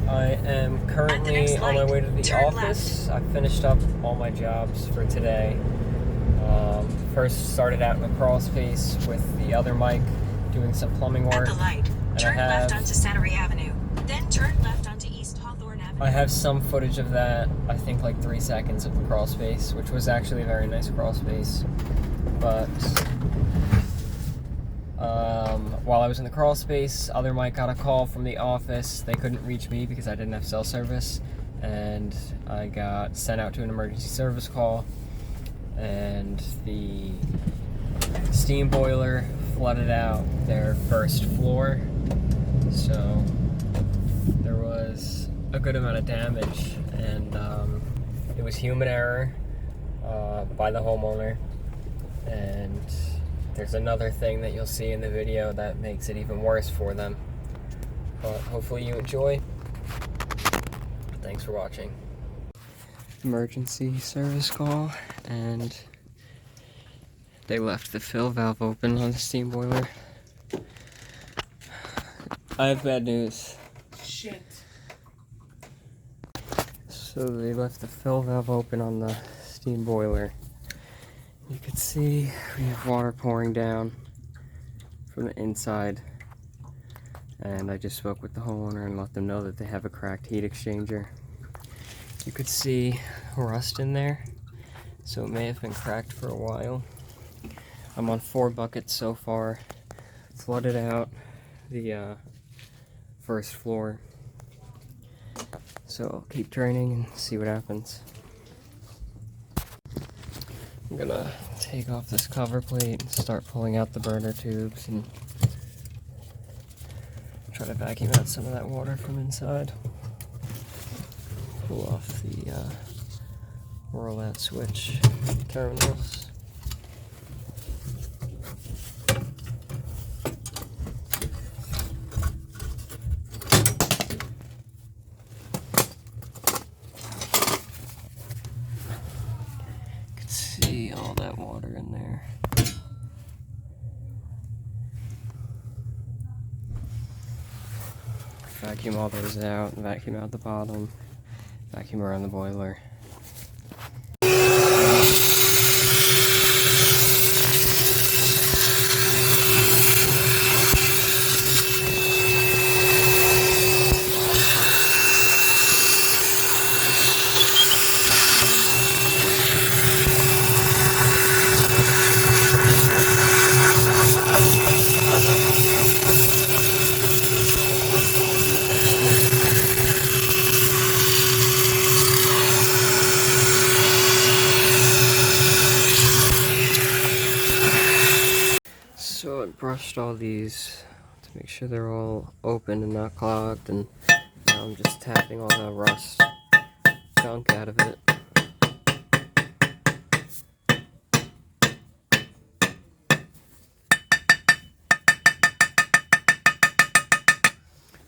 I am currently on my way to the office. I finished up all my jobs for today. First started out in the crawl space with the other mic doing some plumbing work. At the light, turn left onto Sanary Avenue, then turn left onto East Hawthorne Avenue. I have some footage of that, I think like 3 seconds of the crawl space, which was actually a very nice crawl space. But while I was in the crawl space, other mic got a call from the office. They couldn't reach me because I didn't have cell service, and I got sent out to an emergency service call, and the steam boiler flooded out their first floor, so there was a good amount of damage, and it was human error by the homeowner. And there's another thing that you'll see in the video that makes it even worse for them. But hopefully you enjoy. Thanks for watching. Emergency service call, and they left the fill valve open on the steam boiler. I have bad news. Shit. So they left the fill valve open on the steam boiler. You can see we have water pouring down from the inside, and I just spoke with the homeowner and let them know that they have a cracked heat exchanger. You could see rust in there, so it may have been cracked for a while. I'm on 4 buckets so far, flooded out the first floor, so I'll keep draining and see what happens. I'm gonna take off this cover plate and start pulling out the burner tubes and try to vacuum out some of that water from inside. Pull off the roll-out switch terminals. All that water in there. Vacuum all those out, vacuum out the bottom, vacuum around the boiler. So I brushed all these to make sure they're all open and not clogged, and now I'm just tapping all the rust junk out of it.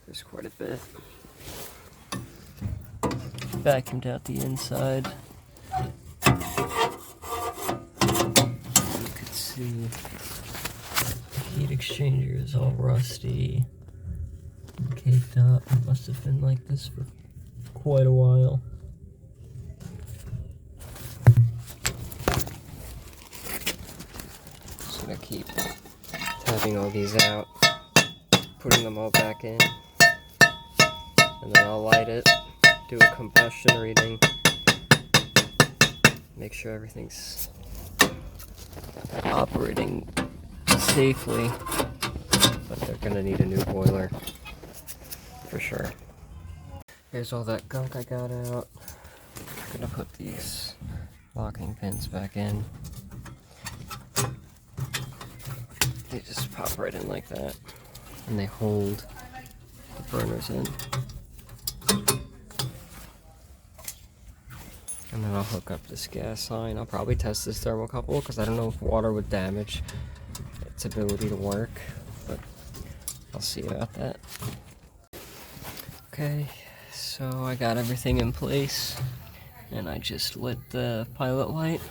There's quite a bit. Vacuumed out the inside. You could see the heat exchanger is all rusty and caked up. It must have been like this for quite a while. Just gonna keep tapping all these out, putting them all back in, and then I'll light it, do a combustion reading, make sure everything's operating safely, but they're gonna need a new boiler for sure. Here's all that gunk I got out. I'm gonna put these locking pins back in. They just pop right in like that, and they hold the burners in. And then I'll hook up this gas line. I'll probably test this thermocouple because I don't know if water would damage its ability to work, but I'll see about that. Okay, so I got everything in place, and I just lit the pilot light.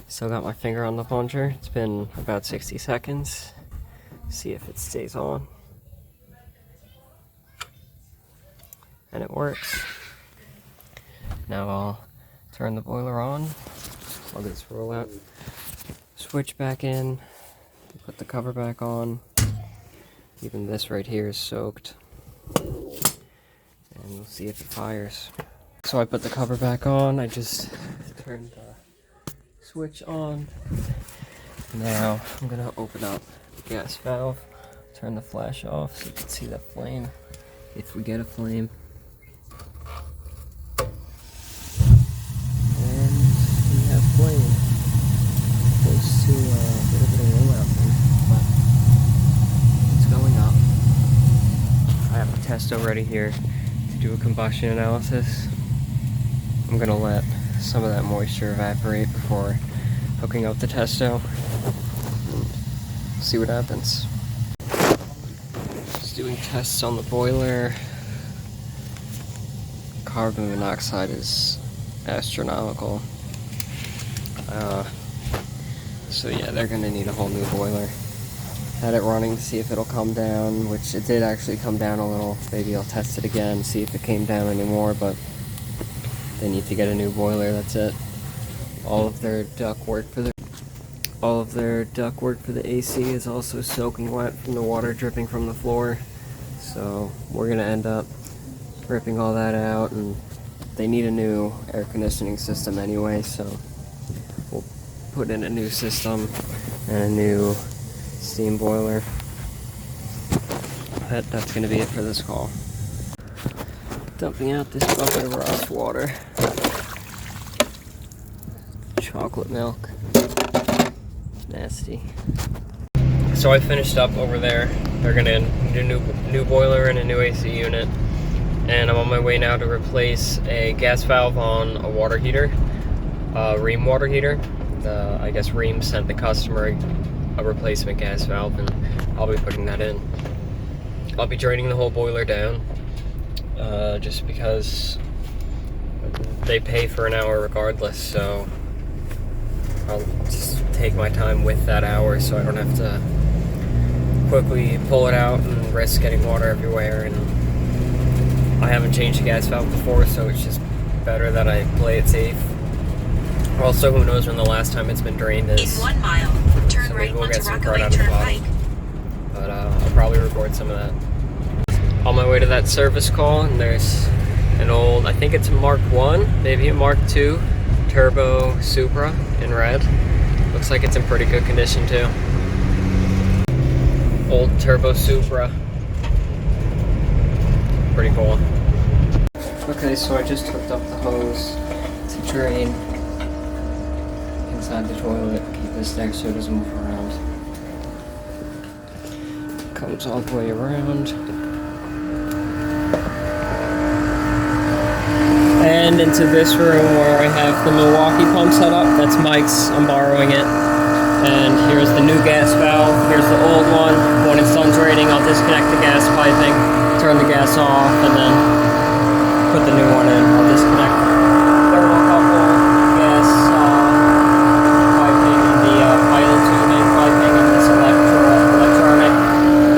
Still got my finger on the plunger. It's been about 60 seconds. See if it stays on. and it works. Now I'll turn the boiler on, plug this rollout switch back in, put the cover back on. Even this right here is soaked. And we'll see if it fires. So I put the cover back on, I just turned the switch on. Now I'm gonna open up the gas valve, turn the flash off so you can see that flame, if we get a flame. And we have flame. Close to a little bit of rollout thing, but it's going up. I have the testo ready here to do a combustion analysis. I'm gonna let some of that moisture evaporate before hooking up the testo. See what happens. Just doing tests on the boiler. Carbon monoxide is astronomical. So yeah, they're gonna need a whole new boiler. Had it running to see if it'll come down, which it did actually come down a little. Maybe I'll test it again, see if it came down anymore, but they need to get a new boiler, that's it. All of their ductwork for the AC is also soaking wet from the water dripping from the floor. So we're gonna end up ripping all that out, and they need a new air conditioning system anyway, so we'll put in a new system and a new steam boiler. That's gonna be it for this call. Dumping out this bucket of Ross water. Chocolate milk. Nasty. So I finished up over there. They're gonna do a new boiler and a new AC unit. And I'm on my way now to replace a gas valve on a water heater. Rheem water heater. I guess Rheem sent the customer a replacement gas valve, and I'll be putting that in. I'll be draining the whole boiler down, just because they pay for an hour regardless, so I'll just take my time with that hour so I don't have to quickly pull it out and risk getting water everywhere. And I haven't changed the gas valve before, so it's just better that I play it safe. Also, who knows when the last time it's been drained is. In 1 mile, turn So right we'll onto get some Rockaway crud out of the Turnpike. bottom. But I'll probably record some of that. On my way to that service call, and there's an old, I think it's a Mark 1, maybe a Mark 2 Turbo Supra in red. Looks like it's in pretty good condition too. Old Turbo Supra. Pretty cool. Okay, so I just hooked up the hose to drain inside the toilet. Keep this deck so it doesn't move around. Comes all the way around. And into this room where I have the Milwaukee pump set up. That's Mike's, I'm borrowing it. And here's the new gas valve. Here's the old one. When it's done draining, I'll disconnect the gas piping, turn the gas off, and then put the new one in. I'll disconnect the thermocouple, gas piping, and the pilot tubing piping, and this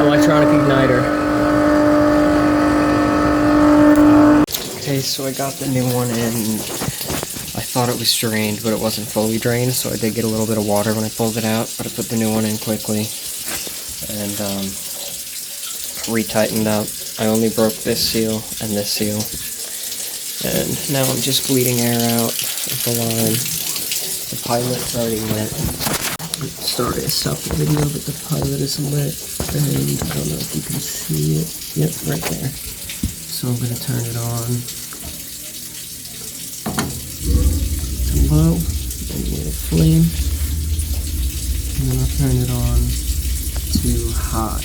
electronic igniter. Okay, so I got the new one in. I thought it was drained, but it wasn't fully drained, so I did get a little bit of water when I pulled it out, but I put the new one in quickly and retightened up. I only broke this seal and this seal, and now I'm just bleeding air out of the line. The pilot's already lit. Sorry, I stopped the video, but the pilot is lit, and I don't know if you can see it. Yep, right there. So I'm going to turn it on to low, and get a flame, and then I'll turn it on to high,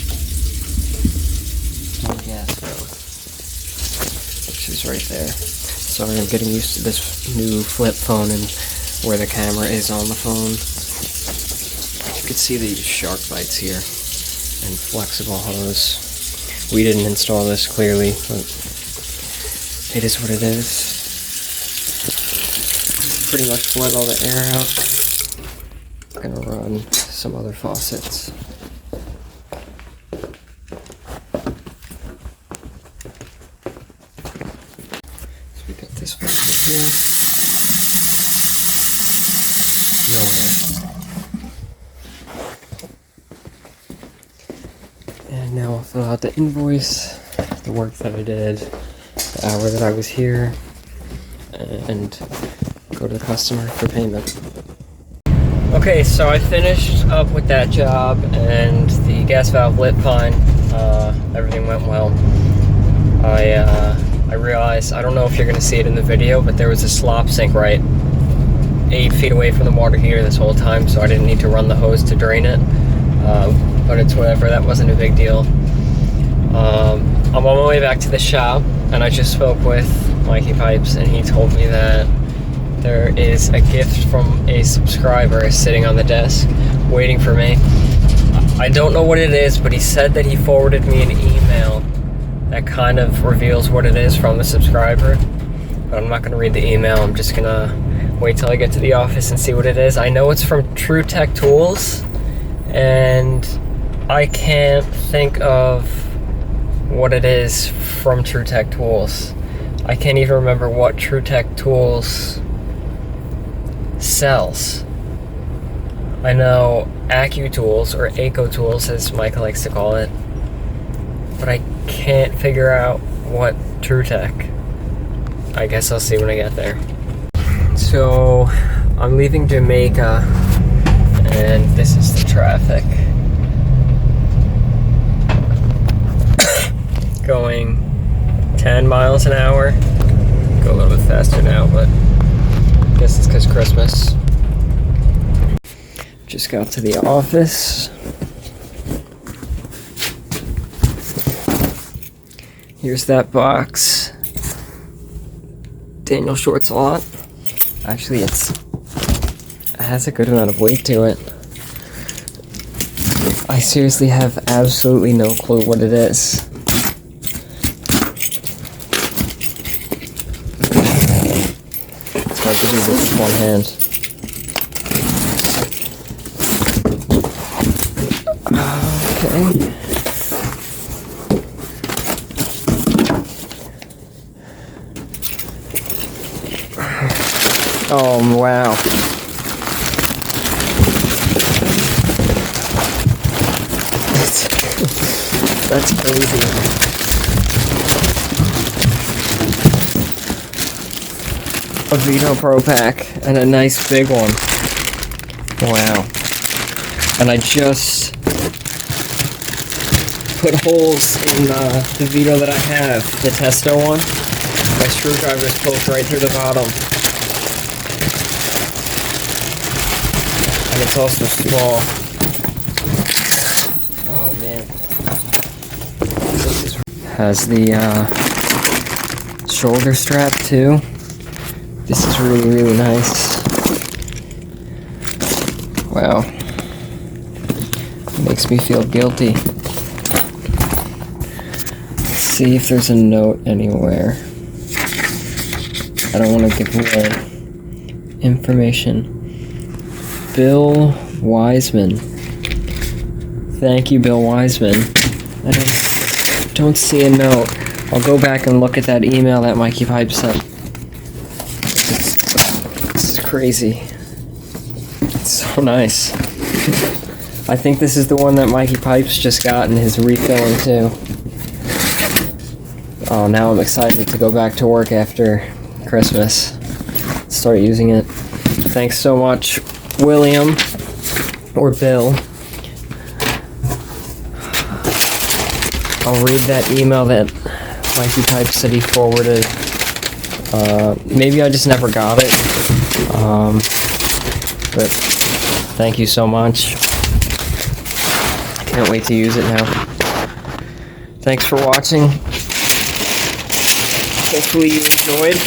and gas valve, which is right there. Sorry, I'm getting used to this new flip phone and where the camera is on the phone. You can see the shark bites here, and flexible hose. We didn't install this clearly, but it is what it is. Pretty much bled all the air out. I'm gonna run some other faucets. We got this one here. And now I'll fill out the invoice, the work that I did, the hour that I was here, and go to the customer for payment. Okay, so I finished up with that job, and the gas valve lit fine. Everything went well. I realized, I don't know if you're going to see it in the video, but there was a slop sink right 8 feet away from the water heater this whole time, so I didn't need to run the hose to drain it. But it's whatever, that wasn't a big deal. I'm on my way back to the shop, and I just spoke with Mikey Pipes, and he told me that there is a gift from a subscriber sitting on the desk waiting for me. I don't know what it is, but he said that he forwarded me an email that kind of reveals what it is from the subscriber. But I'm not going to read the email, I'm just going to wait till I get to the office and see what it is. I know it's from True Tech Tools, and I can't think of what it is from True Tech Tools. I can't even remember what True Tech Tools sells. I know AccuTools, or AcoTools as Mike likes to call it, but I can't figure out what True Tech. I guess I'll see when I get there. So I'm leaving Jamaica, and this is the traffic. Going 10 miles an hour. Go a little bit faster now, but I guess it's because Christmas. Just got to the office. Here's that box. Daniel Short's a lot. Actually, it has a good amount of weight to it. I seriously have absolutely no clue what it is. It's hard to do this with one hand. Okay. Oh, wow. That's crazy. A Veto Pro Pack, and a nice big one. Wow. And I just put holes in the Veto that I have, the Testo one. My screwdriver is poked right through the bottom. And it's also small. Oh man. Has the shoulder strap too. This is really, really nice. Wow. Makes me feel guilty. Let's see if there's a note anywhere. I don't want to give away information. Bill Wiseman. Thank you, Bill Wiseman. I don't see a note. I'll go back and look at that email that Mikey Pipes sent. This is crazy. It's so nice. I think this is the one that Mikey Pipes just got in his refilling too. Oh, now I'm excited to go back to work after Christmas. Start using it. Thanks so much, William, or Bill. I'll read that email that Mikey Pipes said he forwarded. Maybe I just never got it. But thank you so much. Can't wait to use it now. Thanks for watching. Hopefully you enjoyed.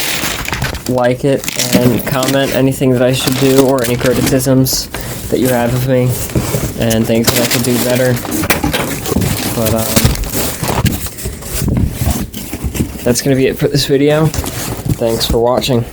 Like it and comment anything that I should do or any criticisms that you have of me and things that I could do better. But that's gonna be it for this video. Thanks for watching.